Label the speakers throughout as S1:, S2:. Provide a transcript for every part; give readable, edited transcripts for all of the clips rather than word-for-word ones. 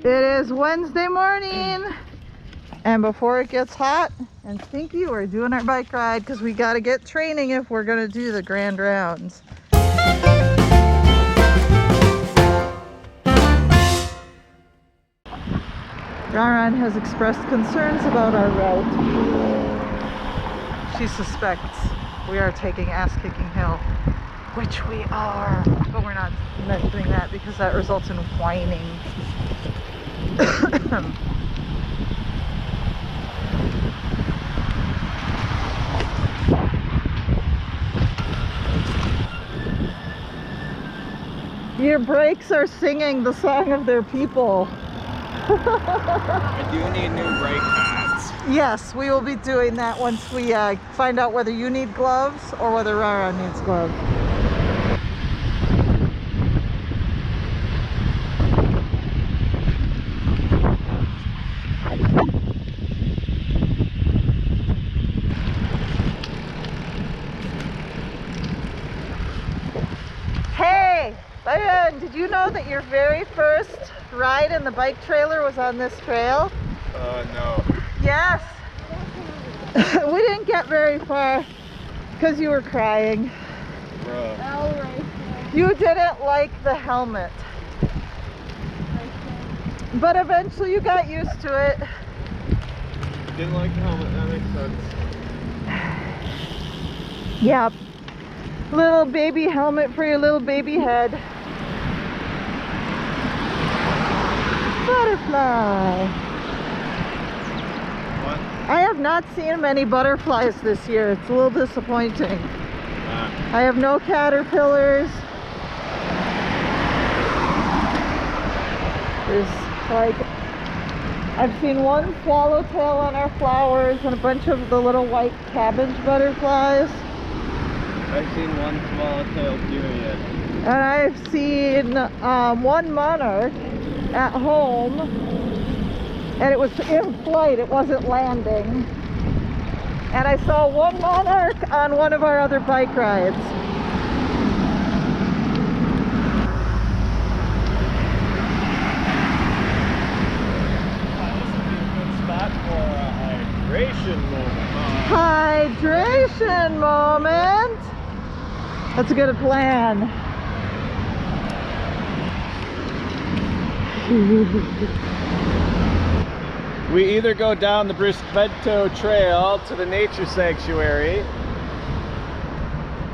S1: It is Wednesday morning, and before it gets hot and stinky, we're doing our bike ride because we got to get training if we're going to do the grand rounds. Raran has expressed concerns about our route. She suspects we are taking ass-kicking hill, which we are, but we're not doing that because that results in whining. Your brakes are singing the song of their people.
S2: I do need new brake pads.
S1: Yes, we will be doing that once we find out whether you need gloves or whether Rara needs gloves. Hey, Byron, did you know that your very first ride in the bike trailer was on this trail?
S2: No.
S1: Yes. We didn't get very far because you were crying.
S2: Bruh.
S1: You didn't like the helmet. But eventually you got used to it.
S2: Didn't like the helmet, that makes sense.
S1: Yep. Little baby helmet for your little baby head. Butterfly.
S2: What?
S1: I have not seen many butterflies this year. It's a little disappointing. I have no caterpillars. There's like, I've seen one swallowtail on our flowers and a bunch of the little white cabbage butterflies.
S2: I've seen one swallowtail period.
S1: And I've seen one monarch at home, and it was in flight, it wasn't landing. And I saw one monarch on one of our other bike rides.
S2: This would be a good spot for a hydration moment.
S1: Hydration moment! That's a good plan.
S2: We either go down the Brisbane Trail to the nature sanctuary.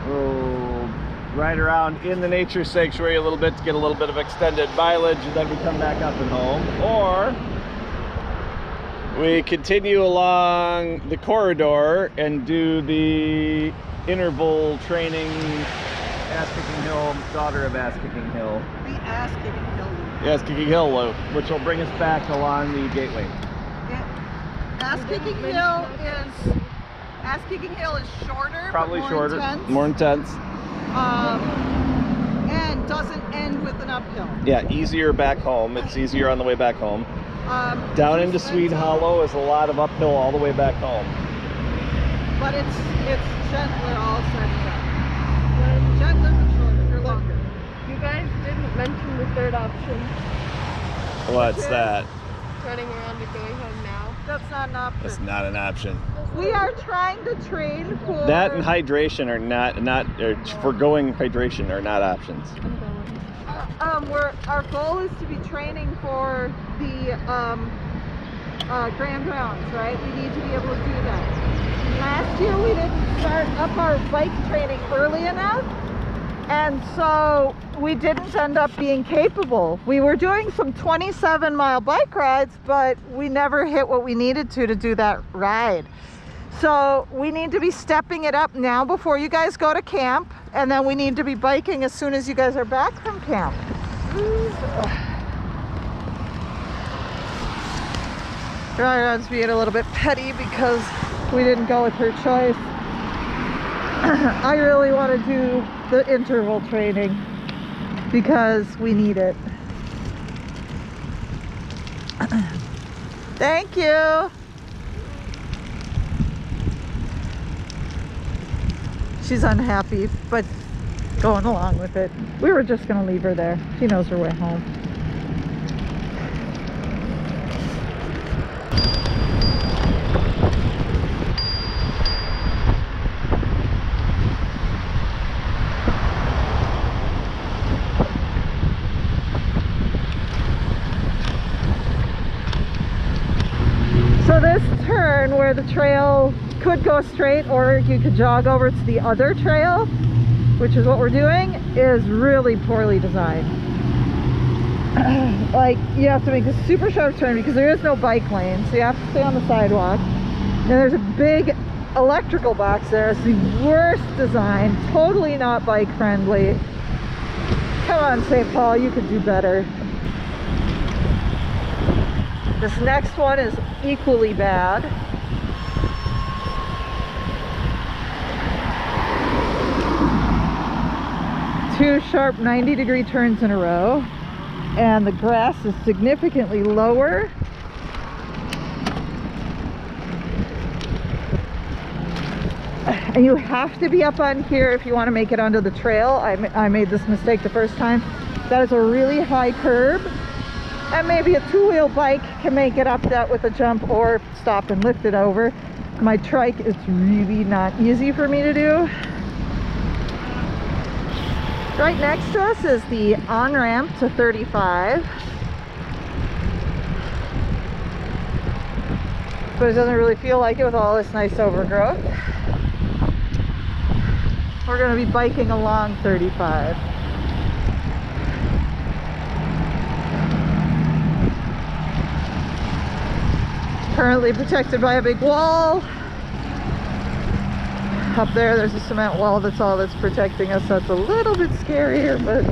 S2: We'll ride around in the nature sanctuary a little bit to get a little bit of extended mileage, and then we come back up and home. Or we continue along the corridor and do the interval training ass-kicking hill, daughter of ass-kicking hill.
S1: The ass-kicking hill.
S2: Ass-kicking hill loop, which will bring us back along the gateway.
S1: Ass-kicking hill is shorter,
S2: Probably
S1: but
S2: shorter,
S1: intense.
S2: more intense.
S1: And doesn't end with an uphill.
S2: Yeah, easier back home. It's easier on the way back home. Down into Swede Hollow is a lot of uphill all the way back home.
S1: But it's gentler all said and done. Gentler but shorter, or longer.
S3: You guys didn't mention the third option.
S2: What's that?
S3: Turning around and going home now.
S1: That's not an option.
S2: That's not an option.
S1: We are trying to train for...
S2: That and hydration are or foregoing hydration are not options.
S1: Our goal is to be training for the grand rounds, right? We need to be able to do that. Last year we didn't start up our bike training early enough, and so we didn't end up being capable. We were doing some 27-mile bike rides, but we never hit what we needed to do that ride. So we need to be stepping it up now before you guys go to camp, and then we need to be biking as soon as you guys are back from camp. Ryan's being a little bit petty because we didn't go with her choice. I really want to do the interval training because we need it. Thank you. She's unhappy, but going along with it. We were just going to leave her there. She knows her way home. So this turn where the trail could go straight or you could jog over to the other trail, which is what we're doing, is really poorly designed. Like, you have to make a super sharp turn because there is no bike lane, so you have to stay on the sidewalk. And there's a big electrical box there. It's the worst design, totally not bike friendly. Come on, St. Paul, you could do better. This next one is equally bad. Two sharp 90-degree turns in a row, and the grass is significantly lower. And you have to be up on here if you want to make it onto the trail. I made this mistake the first time. That is a really high curb, and maybe a two-wheel bike can make it up that with a jump or stop and lift it over. My trike, it's really not easy for me to do. Right next to us is the on-ramp to 35. But it doesn't really feel like it with all this nice overgrowth. We're going to be biking along 35. Currently protected by a big wall. Up there's a cement wall, that's all that's protecting us. That's a little bit scarier, but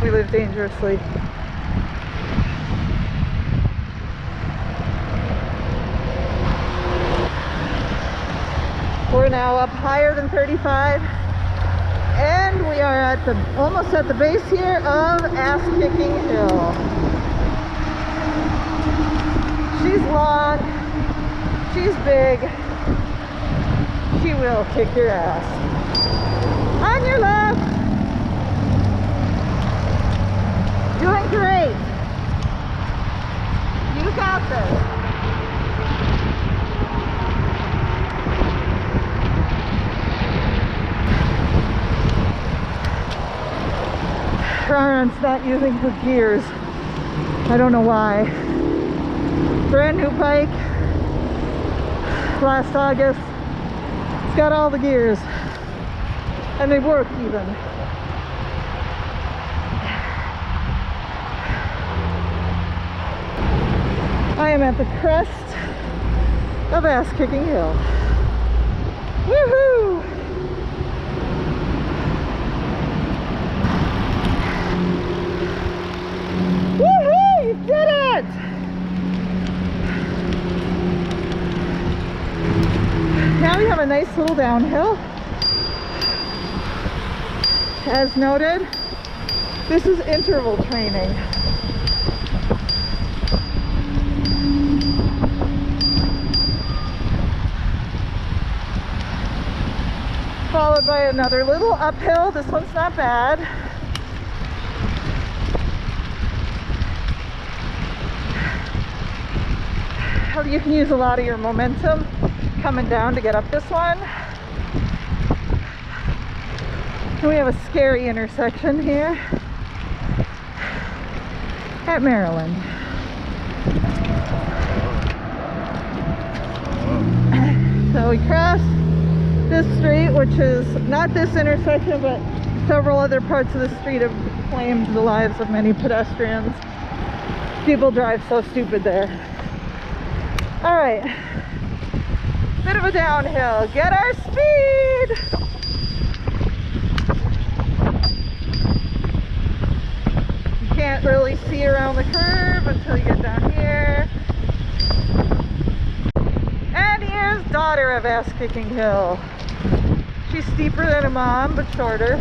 S1: we live dangerously. We're now up higher than 35, and we are at almost at the base here of Ass Kicking Hill. She's long, she's big, she will kick your ass. On your left. Doing great. You got this. Ron's not using her gears. I don't know why. Brand new bike, last August. It's got all the gears, and they work even. I am at the crest of Ass Kicking Hill. Woohoo! Woohoo! You did it! Now we have a nice little downhill. As noted, this is interval training. Followed by another little uphill. This one's not bad. You can use a lot of your momentum coming down to get up this one. And we have a scary intersection here at Maryland. So we crossed this street, which is not this intersection, but several other parts of the street have claimed the lives of many pedestrians. People drive so stupid there. All right, bit of a downhill. Get our speed. You can't really see around the curve until you get down here. And here's daughter of Ass Kicking Hill. She's steeper than her mom, but shorter.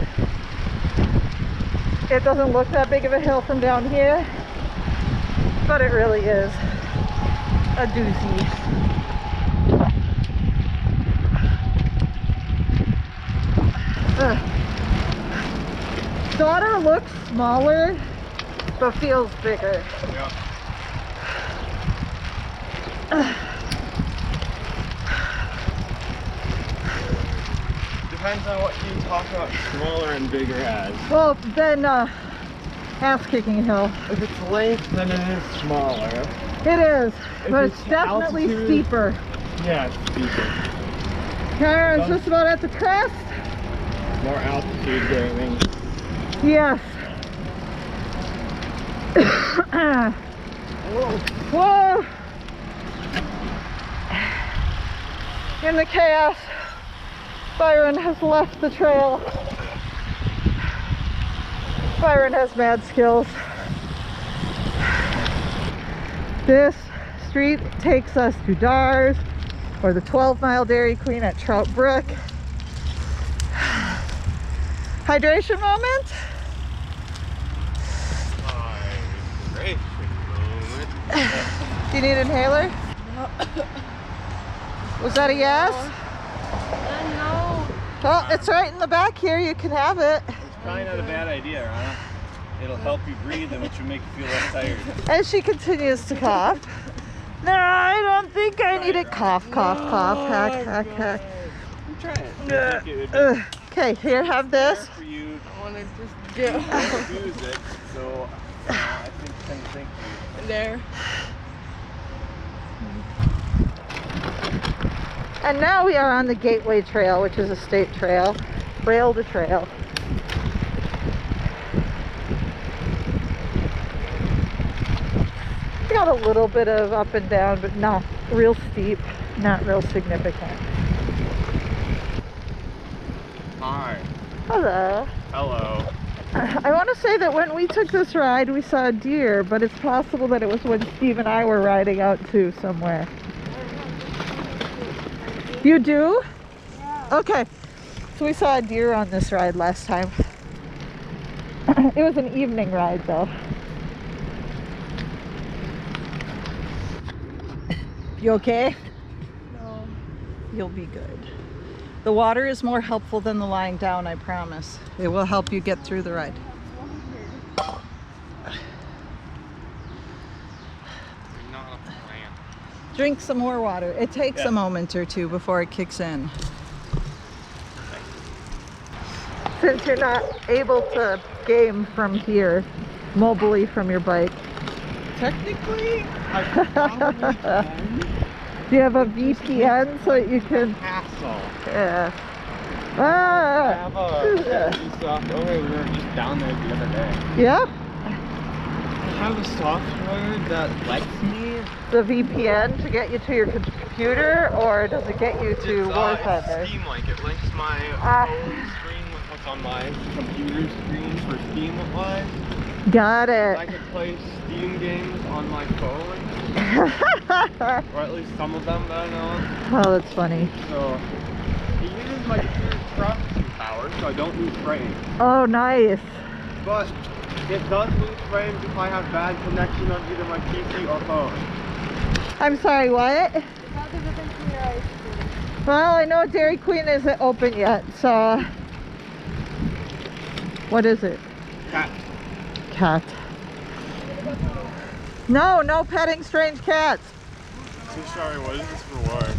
S1: It doesn't look that big of a hill from down here, but it really is a doozy. Daughter looks smaller, but feels bigger.
S2: Yeah. Depends on what you talk about smaller and bigger as.
S1: Well, then Ass-kicking hill.
S2: If it's length, then it is smaller.
S1: It is, but
S2: it's
S1: it's definitely
S2: altitude-
S1: steeper.
S2: Yeah, it's steeper.
S1: Kyron's just about at the crest.
S2: More altitude gaming.
S1: Yes. Whoa! In the chaos, Byron has left the trail. Byron has mad skills. This street takes us to Dars, or the 12-mile Dairy Queen at Trout Brook. Hydration moment? Do you need an inhaler? Was that a yes?
S3: No.
S1: Well, it's right in the back here. You can have it.
S2: It's probably not a bad idea, Rana. It'll help you breathe and it should make you feel less tired.
S1: As she continues to cough. No, I don't think I need it. Cough, cough, cough. Hack, hack, hack.
S2: I'm trying.
S1: Okay, here, have this.
S2: For you
S3: I want to just
S2: to use it, so I think you.
S3: there.
S1: And now we are on the Gateway Trail, which is a state trail. Trail to trail. Got a little bit of up and down, but not real steep, not real significant.
S2: Hi.
S1: Hello.
S2: Hello.
S1: I want to say that when we took this ride, we saw a deer, but it's possible that it was when Steve and I were riding out to somewhere. You do?
S3: Yeah.
S1: Okay. So we saw a deer on this ride last time. It was an evening ride though. You okay?
S3: No.
S1: You'll be good. The water is more helpful than the lying down, I promise. It will help you get through the ride. Drink some more water. It takes a moment or two before it kicks in. Since you're not able to game from here, mobily from your bike.
S2: Technically, I probably can.
S1: Do you have a VPN so that you can...
S2: Hassle.
S1: Yeah.
S2: I
S1: Ah!
S2: have a software. We were just down there the other day.
S1: Yeah?
S2: I have a software that lets me.
S1: The VPN to get you to your computer, or does it get you to War Thunder?
S2: It's Steam-like. It links my phone screen with what's on my computer screen for Steam-wise.
S1: Got
S2: I
S1: it.
S2: can play Steam games on my phone, or at least some of them that I know of.
S1: Oh, that's funny.
S2: So it uses my computer's processing power, so I don't lose frames.
S1: Oh, nice.
S2: But it does lose frames if I have bad connection on either my PC or phone.
S1: I'm sorry, what?
S3: How does it into your ice cream?
S1: Well, I know Dairy Queen isn't open yet, so... What is it?
S2: Cat.
S1: Cat. No, no petting strange cats.
S2: So sorry, what is this reward?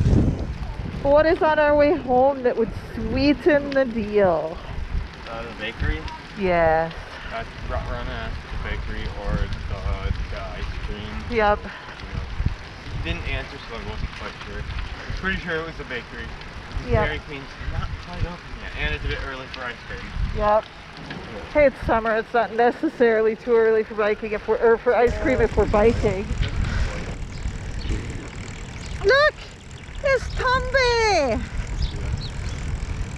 S1: What is on our way home that would sweeten the deal?
S2: The bakery?
S1: Yes.
S2: Run at the bakery or the ice cream.
S1: Yep.
S2: Didn't answer, so I wasn't quite sure. I'm pretty sure it was the bakery.
S1: Yep.
S2: Dairy Queen's not quite open yet, and it's a bit early for ice cream.
S1: Yep. Hey, it's summer. It's not necessarily too early for biking if we're, or for ice cream if we're biking. Look! It's Tumby!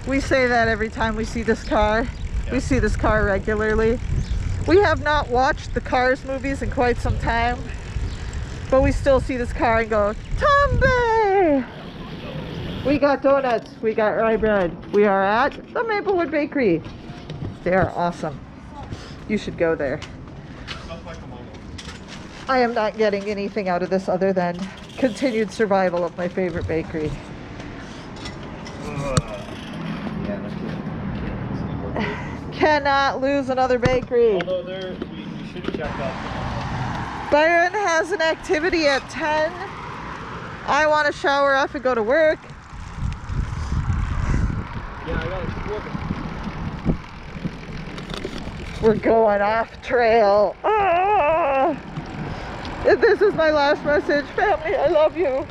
S1: We say that every time we see this car.
S2: Yeah.
S1: We see this car regularly. We have not watched the Cars movies in quite some time, but we still see this car and go, Tumby! We got donuts. We got rye bread. We are at the Maplewood Bakery. They are awesome. You should go there. I am not getting anything out of this other than continued survival of my favorite bakery. Cannot lose another bakery.
S2: Although we should check out.
S1: Byron has an activity at 10. I want to shower up and go to work.
S2: Yeah, I got it.
S1: We're going off trail. Ah! This is my last message. Family, I love you.